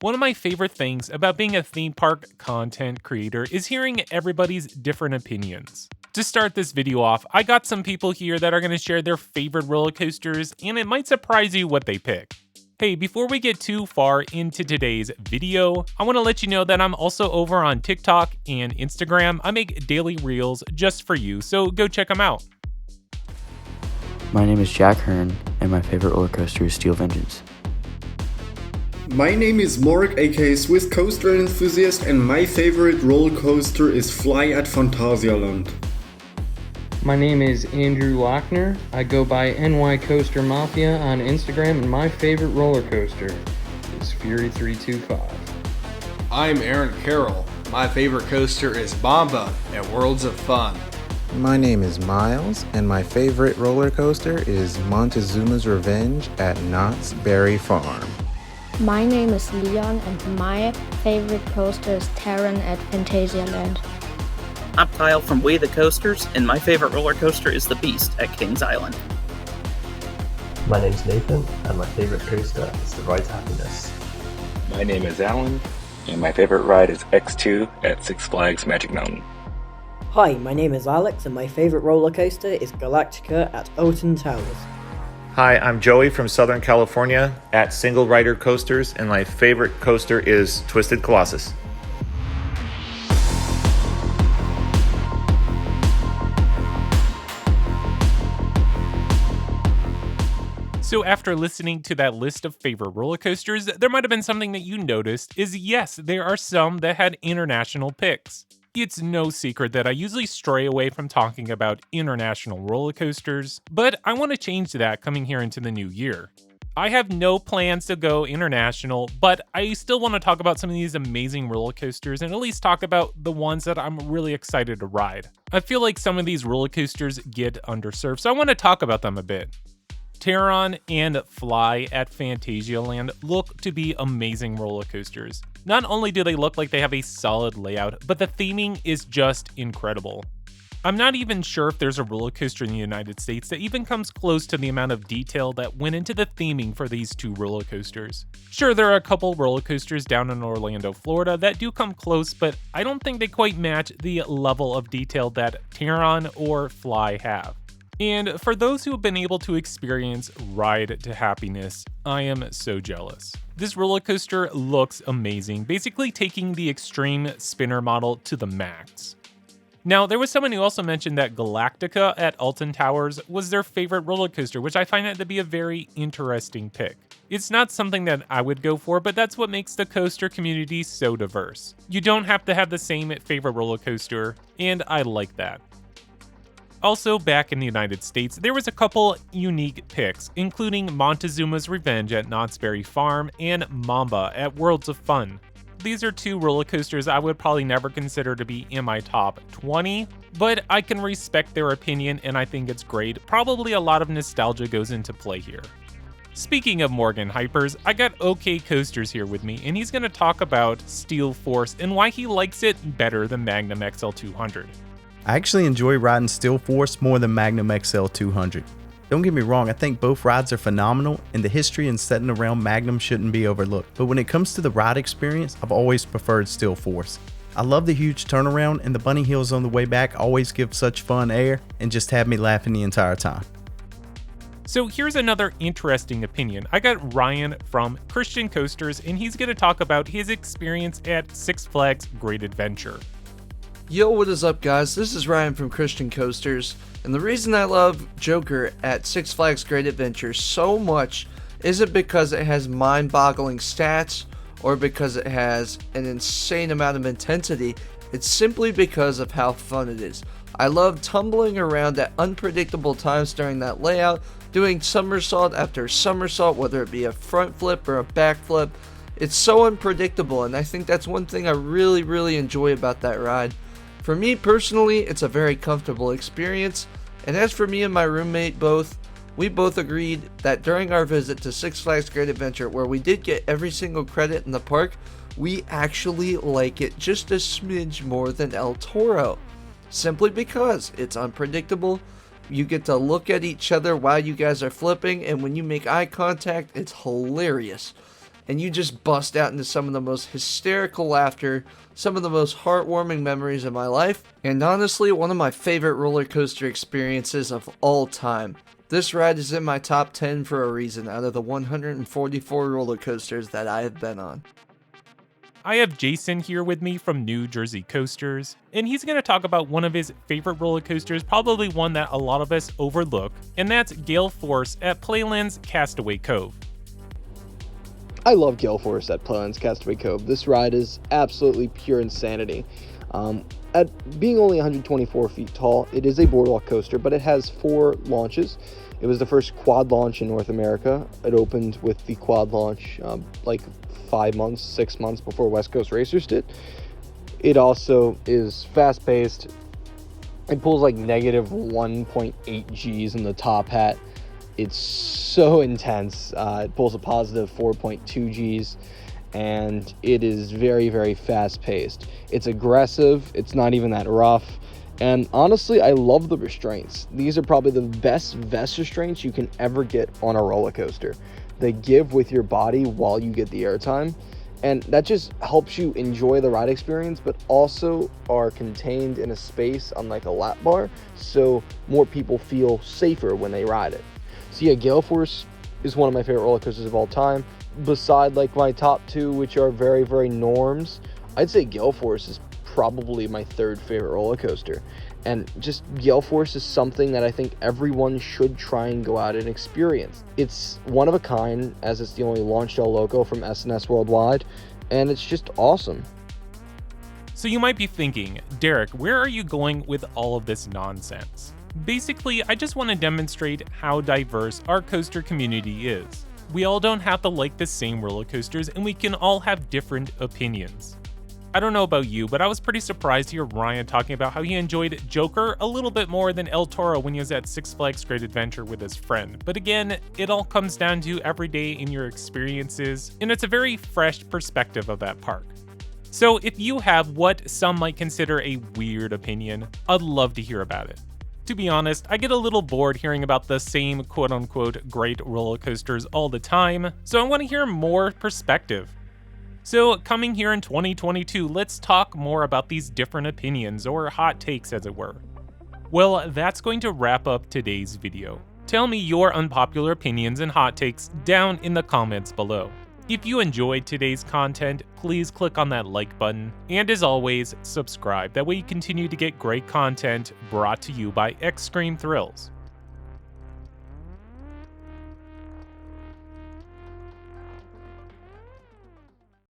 One of my favorite things about being a theme park content creator is hearing everybody's different opinions. To start this video off, I got some people here that are going to share their favorite roller coasters, and it might surprise you what they pick. Hey, before we get too far into today's video, I want to let you know that I'm also over on TikTok and Instagram. I make daily reels just for you, so go check them out. My name is Jack Hearn, and my favorite roller coaster is Steel Vengeance. My name is Marc, aka Swiss Coaster Enthusiast, and my favorite roller coaster is f.l.y. at Phantasialand. My name is Andrew Lochner. I go by NY Coaster Mafia on Instagram, and my favorite roller coaster is Fury 325. I'm Aaron Carroll. My favorite coaster is Mamba at Worlds of Fun. My name is Myles, and my favorite roller coaster is Montezoomas Revenge at Knott's Berry Farm. My name is Leon, and my favorite coaster is Taron at Phantasialand. I'm Kyle from Way the Coasters, and my favorite roller coaster is The Beast at Kings Island. My name's Nathan, and my favorite coaster is The Ride Happiness. My name is Alan, and my favorite ride is X2 at Six Flags Magic Mountain. Hi, my name is Alex, and my favorite roller coaster is Galactica at Alton Towers. Hi, I'm Joey from Southern California at Single Rider Coasters, and my favorite coaster is Twisted Colossus. So after listening to that list of favorite roller coasters, there might have been something that you noticed is yes, there are some that had international picks. It's no secret that I usually stray away from talking about international roller coasters, but I want to change that coming here into the new year. I have no plans to go international, but I still want to talk about some of these amazing roller coasters and at least talk about the ones that I'm really excited to ride. I feel like some of these roller coasters get underserved, so I want to talk about them a bit. Taron and f.l.y. at Phantasialand look to be amazing roller coasters. Not only do they look like they have a solid layout, but the theming is just incredible. I'm not even sure if there's a roller coaster in the United States that even comes close to the amount of detail that went into the theming for these two roller coasters. Sure, there are a couple roller coasters down in Orlando, Florida that do come close, but I don't think they quite match the level of detail that Taron or f.l.y. have. And for those who have been able to experience Ride to Happiness, I am so jealous. This roller coaster looks amazing, basically taking the extreme spinner model to the max. Now, there was someone who also mentioned that Galactica at Alton Towers was their favorite roller coaster, which I find that to be a very interesting pick. It's not something that I would go for, but that's what makes the coaster community so diverse. You don't have to have the same favorite roller coaster, and I like that. Also, back in the United States, there was a couple unique picks, including Montezoomas Revenge at Knott's Berry Farm and Mamba at Worlds of Fun. These are two roller coasters I would probably never consider to be in my top 20, but I can respect their opinion and I think it's great. Probably a lot of nostalgia goes into play here. Speaking of Morgan Hypers, I got OK Coasters here with me, and he's going to talk about Steel Force and why he likes it better than Magnum XL200. I actually enjoy riding Steel Force more than Magnum XL200. Don't get me wrong, I think both rides are phenomenal, and the history and setting around Magnum shouldn't be overlooked. But when it comes to the ride experience, I've always preferred Steel Force. I love the huge turnaround, and the bunny hills on the way back always give such fun air and just have me laughing the entire time. So here's another interesting opinion. I got Ryan from Christian Coasters, and he's going to talk about his experience at Six Flags Great Adventure. Yo, what is up, guys? This is Ryan from Christian Coasters, and the reason I love Joker at Six Flags Great Adventure so much isn't because it has mind-boggling stats or because it has an insane amount of intensity. It's simply because of how fun it is. I love tumbling around at unpredictable times during that layout, doing somersault after somersault, whether it be a front flip or a back flip. It's so unpredictable, and I think that's one thing I really enjoy about that ride. For me personally, it's a very comfortable experience, and as for me and my roommate we both agreed that during our visit to Six Flags Great Adventure, where we did get every single credit in the park, we actually like it just a smidge more than El Toro. Simply because it's unpredictable, you get to look at each other while you guys are flipping, and when you make eye contact, it's hilarious. and you just bust out into some of the most hysterical laughter, some of the most heartwarming memories of my life, and honestly, one of my favorite roller coaster experiences of all time. This ride is in my top 10 for a reason out of the 144 roller coasters that I have been on. I have Jason here with me from New Jersey Coasters, and he's going to talk about one of his favorite roller coasters, probably one that a lot of us overlook, and that's Gale Force at Playland's Castaway Cove. I love Gale Force at Playland's Castaway Cove. This ride is absolutely pure insanity. At being only 124 feet tall, it is a boardwalk coaster, but it has 4 launches. It was the first quad launch in North America. It opened with the quad launch 6 months before West Coast Racers did. It also is fast-paced. It pulls like negative 1.8 Gs in the top hat. It's so intense. It pulls a positive 4.2 Gs, and it is very, very fast-paced. It's aggressive. It's not even that rough. And honestly, I love the restraints. These are probably the best vest restraints you can ever get on a roller coaster. They give with your body while you get the airtime, and that just helps you enjoy the ride experience, but also are contained in a space on like a lap bar, so more people feel safer when they ride it. So yeah, Gale Force is one of my favorite roller coasters of all time. Beside like my top 2, which are very, very norms, I'd say Gale Force is probably my 3rd favorite roller coaster. And just Gale Force is something that I think everyone should try and go out and experience. It's one of a kind, as it's the only launch del loco from S&S Worldwide, and it's just awesome. So you might be thinking, Derek, where are you going with all of this nonsense? Basically, I just want to demonstrate how diverse our coaster community is. We all don't have to like the same roller coasters, and we can all have different opinions. I don't know about you, but I was pretty surprised to hear Ryan talking about how he enjoyed Joker a little bit more than El Toro when he was at Six Flags Great Adventure with his friend. But again, it all comes down to every day in your experiences, and it's a very fresh perspective of that park. So if you have what some might consider a weird opinion, I'd love to hear about it. To be honest, I get a little bored hearing about the same quote-unquote great roller coasters all the time, so I want to hear more perspective. So coming here in 2022, let's talk more about these different opinions, or hot takes as it were. Well, that's going to wrap up today's video. Tell me your unpopular opinions and hot takes down in the comments below. If you enjoyed today's content, please click on that like button, and as always, subscribe. That way you continue to get great content brought to you by Xtreme Thrills.